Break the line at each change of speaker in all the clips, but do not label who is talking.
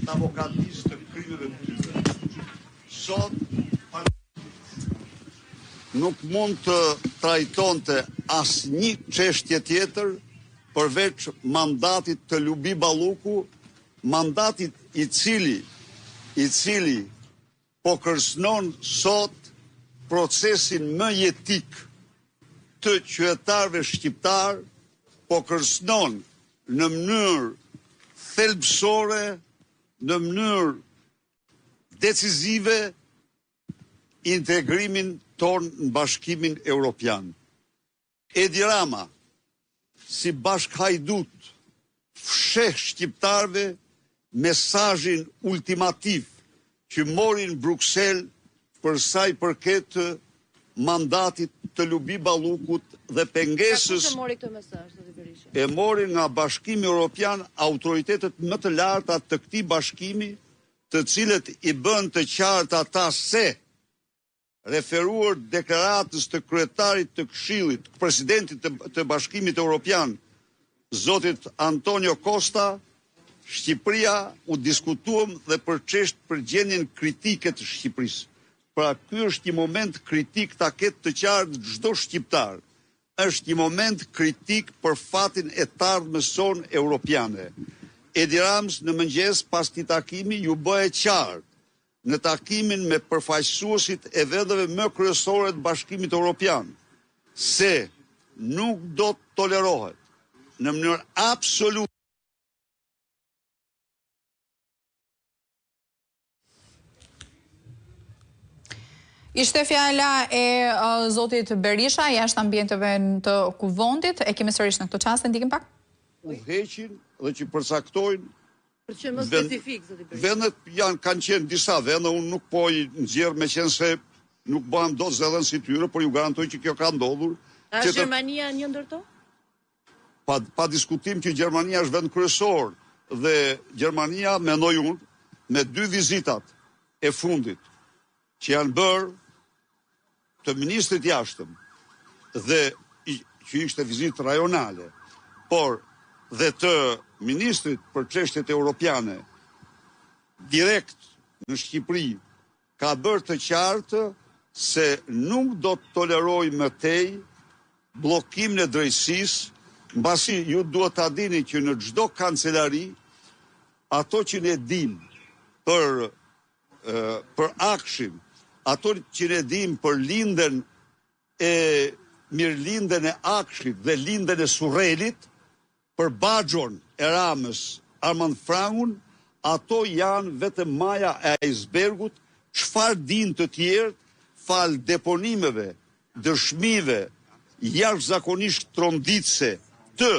të avokatisë të krimeve të tyre. Sot nuk mund të trajtonte asnjë çështje tjetër përveç mandatit të Lubi Balluku, mandatit i cili po kërcënon sot procesin më jetik të qytetarëve shqiptar, po kërcënon në mënyrë thelbësore, në mënyrë decisive integrimin ton në Bashkimin Evropian. Edi Rama, si bashkhajdut, fsheh shqiptarëve mesazhin ultimativ që morin Bruksel për sa i përket mandatit të Lubi Ballukut dhe pengesës. E morin nga Bashkimi Evropian autoritetet më të larta të këtij bashkimi, të cilët i bën të qartë ata se referuar deklaratës të kryetarit të Këshillit, presidentit të Bashkimit Evropian, zotit Antonio Costa, Shqipëria u diskutuam dhe për gjendjen kritike të Shqipërisë. Pra ky është një moment kritik ta ketë të qartë çdo shqiptar. Është një moment kritik për fatin e të ardhmes sonë europiane. Edi Rams në mëngjes pas këtij takimi ju bëhe qartë në takimin me përfaqësuesit e vendeve më kryesore të Bashkimit Evropian se nuk do të tolerohet në mënyrë absolute.
Ishte fjala e zotit Berisha jashtë ambienteve të kuvendit. E kemi sërish në këtë çast, ndikim pak?
Udhëheqin dhe që përcaktojnë
për që më specifik, zoti Berisha.
Vendet kanë qenë disa vende, unë nuk po i nxjerr me qenë se nuk bëhem dot zellën si tyre, por ju garantoj që kjo ka ndodhur.
A është Gjermania një ndër to?
Pa diskutim që Gjermania është vend kryesor dhe Gjermania, mendoj unë, me 2 vizitat e fundit që janë bërë të ministrit jashtëm dhe që ishte vizitë rajonale, por dhe të ministrit për çështjet europiane direkt në Shqipëri ka bërë të qartë se nuk do të toleroj më tej bllokimin e drejtësisë, mbasi ju duhet ta dini që në çdo kancelari ato që ne dim për Akshin, ato që ne dim për lindën e mirëlindën e Akshit dhe lindën e Surrelit, për Baxhon e Ramës, Armand Frangun, ato janë vetëm maja e icebergut. Çfarë din të tjerë fal deponimeve, dëshmive jashtëzakonisht tronditëse të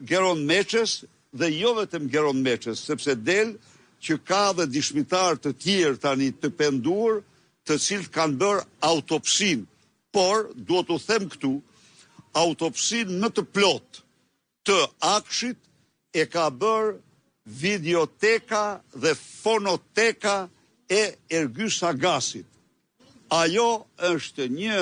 Geron Meçës dhe jo vetëm Geron Meçës, sepse del që ka dhe dëshmitar të tjerë tani të penduar, të cilët kanë bërë autopsin. Por, duhet u them këtu, autopsin më të plot të Akshit e ka bërë videoteka dhe fonoteka e Ergys Agasit. Ajo është një